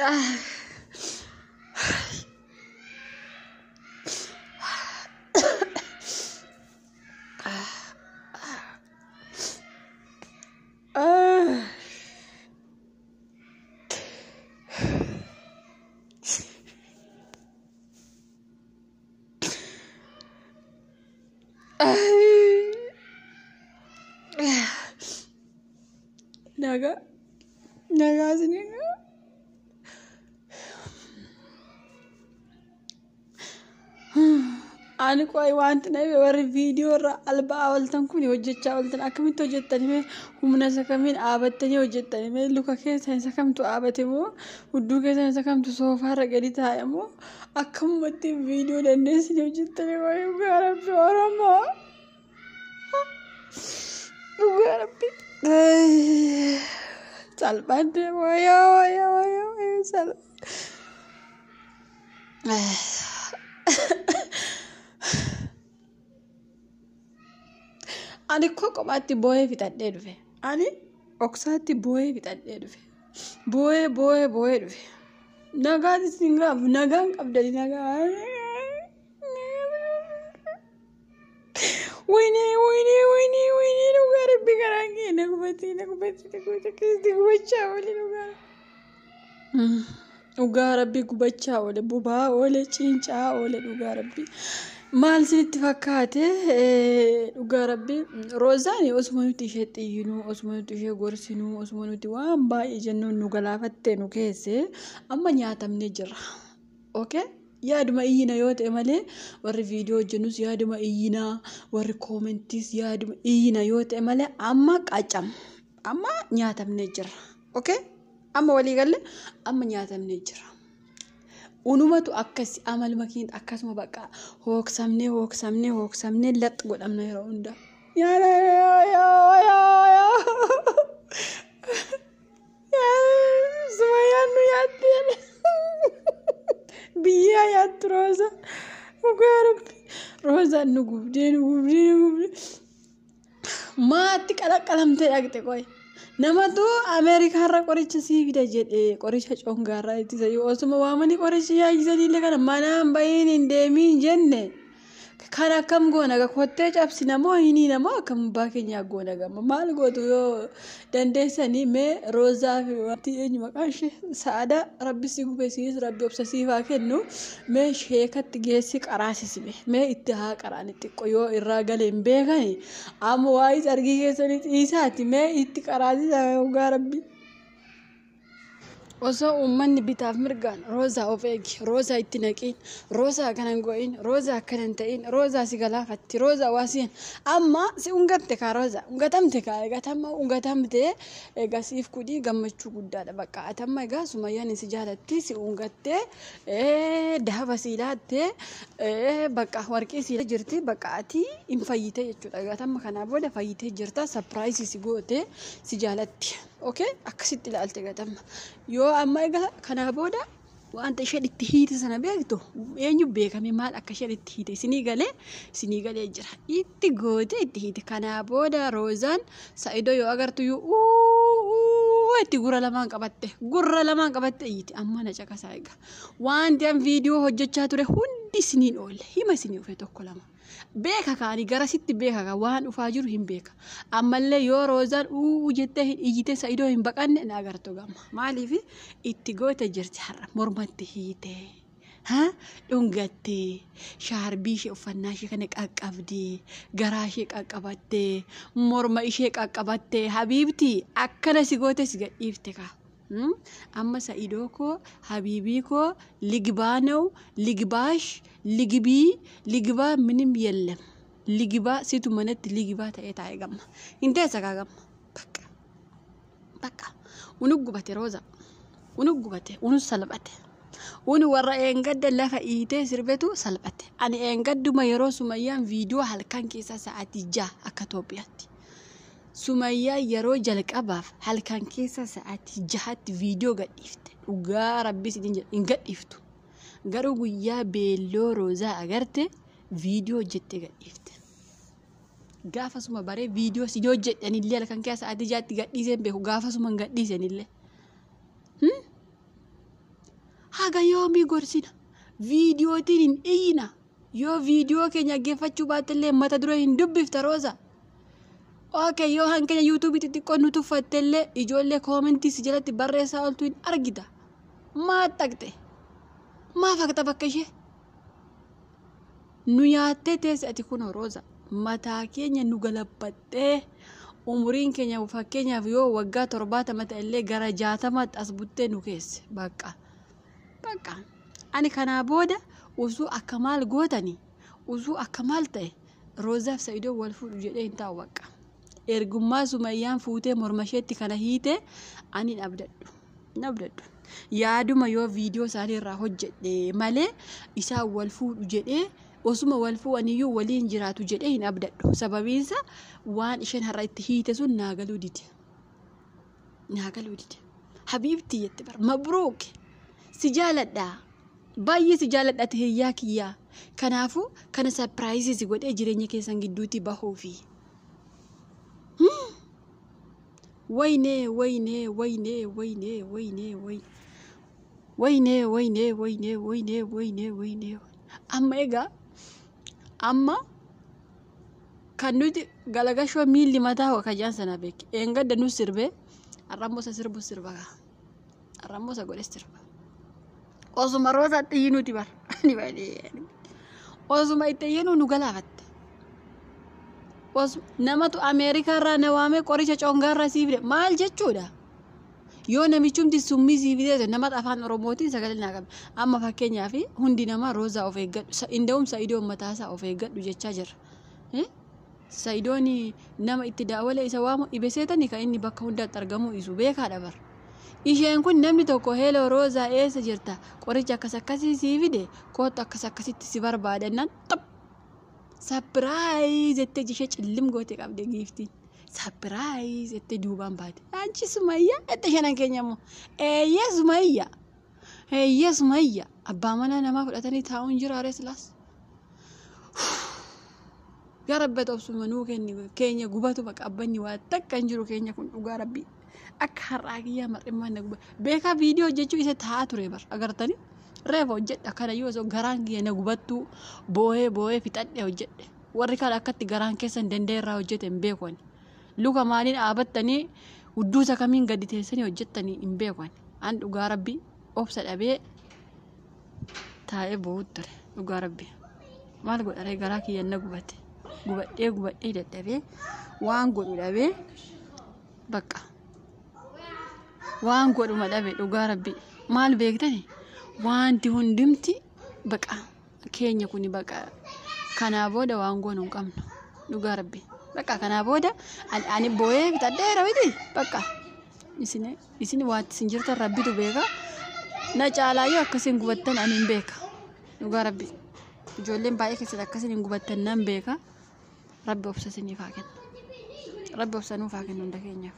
Ah. Naga sini. Ani ko ay want na war video ra alba awaltan kuni hojjecha awaltan akkamito hojjettani me humna sakamin aabattani hojjettani me luka keessa sakamtu aabate mo huddu keessa sakamtu sofa ra gadi taa'e mo akkamatti video dandeessini hojjettani way garabbi orama garabbi salbande waya sal Ani koko batti boye fitadde dhufe. Ani oksatti boye fitadde dhufe. Boye dhufe. Nagaati singaaf nagaan qabdani nagaa. Wayne dhugaa rabbi garange nagubati kisti gubachaa wali dhugaa rabbi gubachaa wali bubaa wali cincaa wali dhugaa rabbi. Maal sinitti fakkaate dhugaa rabbi Roozaan osuma nuti ishee xiyyinu osuma nuti ishee gorsinu osuma nuti waan baay'ee jennuun nu galaafattee nu keesse amma nyaatamne jira. Okay? Yaaduma iyyina yoo ta'e malee warri viidiyoo hojjennus yaaduma iyyina warri koomentis yaaduma iyyina yoo ta'e malee amma qacam amma nyaatamne jira. Okay? Amma walii galle amma nyaatamne jira. Unumatu akkasi amal makiin akkasuma baqa hooksamne lax godhamna yeroo hunda yaa Sumayyaan nu yaaddeen biyyaa yaaddu Roozaan nu gubdee maatti qalaqalamtee dhaqxe qoy namatu Amerikaa irra qoricha siifida jedhee qoricha congaarraa ittisa yoo osuma waamanii qoricha yaayyisanii kana manaan bahiin hin deemiin jenne kan akkam goona kottee cabsina moo hinii namoo akkam abbaa keenyaa goona gama maal gootu yoo dandeessanii mee Roozaa fi wanti eenyu maqaan ishee Saada rabbi si gubesiis rabbi obsasiifaa kennu mee sheekatti geessi qaraasisime mee itti haa qaraan xiqqoo yoo irraa galee hin beekani amma waayis argii keessanii xiisaati mee itti qaraasisa dhugaa rabbi. Osoo uummanni bitaaf mirgaan Roozaa of eegi Roozaa itti naqiin Roozaa kanan go'iin Roozaa akkanan ta'in Roozaa si galaafatti Roozaa waasiin amma si ungatte kaa Roozaa ungatamte kaa ungatamte egaa siif kudii gammachuu guddaadha bakka atamma egaa Sumayyaan si jaalatti si ungatte dahaba si laatte bakka warqii si jirti bakka ati hin fayyite jechuudha egaa atamma kanaa booda fayyitee jirta surprise si goote si jaalatti. Okay? Akkasitti ilaalte gatamma. Yoo amma egaa kana booda wanta isheen itti hiite sana beektu eenyu beekame maal akka isheen itti hiite sinii galee jira. Itti goote itti hiite kana booda Roozaan Saa'idoo yoo agartu itti gurra lamaan qabatte iyyiti amma na caqasaa egaa. Wanti an viidiyoo hojjechaa ture hundi siniin oolle hima sinii dhufe tokko lama. Beeka kaani gara sitti beeka ka waan dhufaa jiru hin beeka ammallee yoo Roozaan jettee hin iyyite Saa'idoo hin baqanne na agartu gamma maaliif itti goote jirti har'a mormatti hiite dhungatte shaarbii ishee uffannaa ishee kana qaqqabdee garaa ishee qaqqabattee morma ishee qaqqabattee habiibti akkana si goote si gadhiifte ka amma Saa'idoo koo habiibii koo ligbaanoo ligbaash ligibaa minim yellem ligibaa situ manatti ligibaa ta'ee taa'e gamma hin teessa kaa gamma bakka unu gubate Roozaa unu gubate unu salphate unu warra eengadda lafa iitee sirbetu salphate ani eengadduma yeroo Sumayyaan viidiyoo halkan keessa sa'aatii 6 akka Itoophiyaatti Sumayyaa yeroo jalqabaaf halkan keessa sa'aatii 6tti viidiyoo gadhiifte dhugaa rabbi hin gadhiiftu garuu guyyaa beelloo Roozaa agarte viidiyoo jettee gadhiifte gaafasuma bare viidiyoo si hojjedhanillee halkan keessa sa'aatii 6tti gadhiiseen beeku gaafasuma hin gadhiisenillee haga yoomii gorsina viidiyootiin hin iyina yoo viidiyoo keenya geeffachuu baatellee mata dura hin dubbifta Rooza. Okay, yoo hankenya YouTube xixiqqoo nu tuffattellee ijoollee koomentii si jalatti barreessaa oltu hin argita. Maa taqxe? Maa fakta bakka ishee? Nu yaattee teesse ati kun Rooza mataa keenya nu galabbattee umuriin keenya fakkeenyaaf yoo waggaa 70 ta'ellee gara 60 as buttee nu keesse bakka. Ani kanaa booda usuu akka maal gootani usuu akka maal ta'e Roozaaf Saidoo wal fuudhu jedhee hin taa'u bakka. Ergummaa Sumayyaan fuutee mormasheetti kana hiite ani nabdadhu. Yaaduma yoo viidiyoo isaanii irraa hojjedhe malee isaa wal fuudhu jedhee osuma wal fuudhaniyyuu waliin jiraatu jedhee hin abdadhu. Sababiinsa waan isheen har'a itti hiite sun naagaluu dide. Habiibti jette bar mabruuk si jaaladha. Baay'ee si jaaladha hiyyaa kiyyaa. Kanaafuu kana surprise si godhee jireenya keessan gidduutti bahuufi. Wayne. Amma kan nuti galagashoo miilli mataa wakajaan sana beek. Engadda nu sirbe arramosa sirba. Arramosa godhe sirba. Osuma Rooza xiyyinuuti bar. Osuma itti iyyinu nu galaafatte. Namatu Ameerikaa irraa na waamee qoricha coongaa irraa siifide maal jechuudha? Yoo namichumti summii siifide nama afaan Oromootiin sagalee naa qabe. Amma fakkeenyaaf hundi nama Rooza of eeggadhu. Inda'um Saidoo mataasaa of eeggadhu jechaa jira. Saidoon nama itti daawwalee isa waamu dhibeseetani kan inni bakka hundaatti argamu isu beekaadha bar. Isheen kun namni tokko hello Rooza eessa jirta? Qoricha akkasii siifide kootu akkasitti si barbaadannan surprise ette jishee cillim goote qabde giiftiin. Surprise ette duubaan baate. Anchi Sumayyaa ette shanan keenyammoo. Sumayyaa. Sumayyaa. Abbaa mana namaa fudhatanii taa'uun jiraare silaas. Garabbe tobsuma nuu keenya gubatu baqa abbanni waa takka hin jiru keenya kun dhugaa rabbii. Akka har'aa kiyyaa mar'immaan na guba. Beekaa viidiyoo hojjechuu isa taa'aa ture bar agartanii. Reefa hojjedha kana yoo osoo garaan kiyya na gubattuu boo'ee fixadhe hojjedhe. Warri kaan akkatti garaan keessan danda'e irraa hojjete hin beekan. Luka maaliin dhaabattanii hudduusa kamiin gadi teessanii hojjettanii hin beekan. An dhugaa rabbii obsa dhabee taa'ee boo'u ture dhugaa rabbii. Maal godharee garaa kiyya na gubate. Gubadhee dadhabee waan godhu dhabee bakka. Waan godhuma dhabee dhugaa rabbii. Maal beektani? Wanti hundumti baqa keenya kuni baqa kanaa booda waan goonu hin qabnu dhugaa rabbii baqa kanaa booda ani boo'ee bitadheera miti baqa isin waatti sin jirtan rabbitu beeka na caalaayyuu akkasiin gubattan ani hin beeka dhugaa rabbii ijoolleen baay'ee keessatti akkasiin hin gubattan nan beeka rabbi obsa siniif haa kennu rabbi obsa nuuf haa kennu hunda keenyaaf.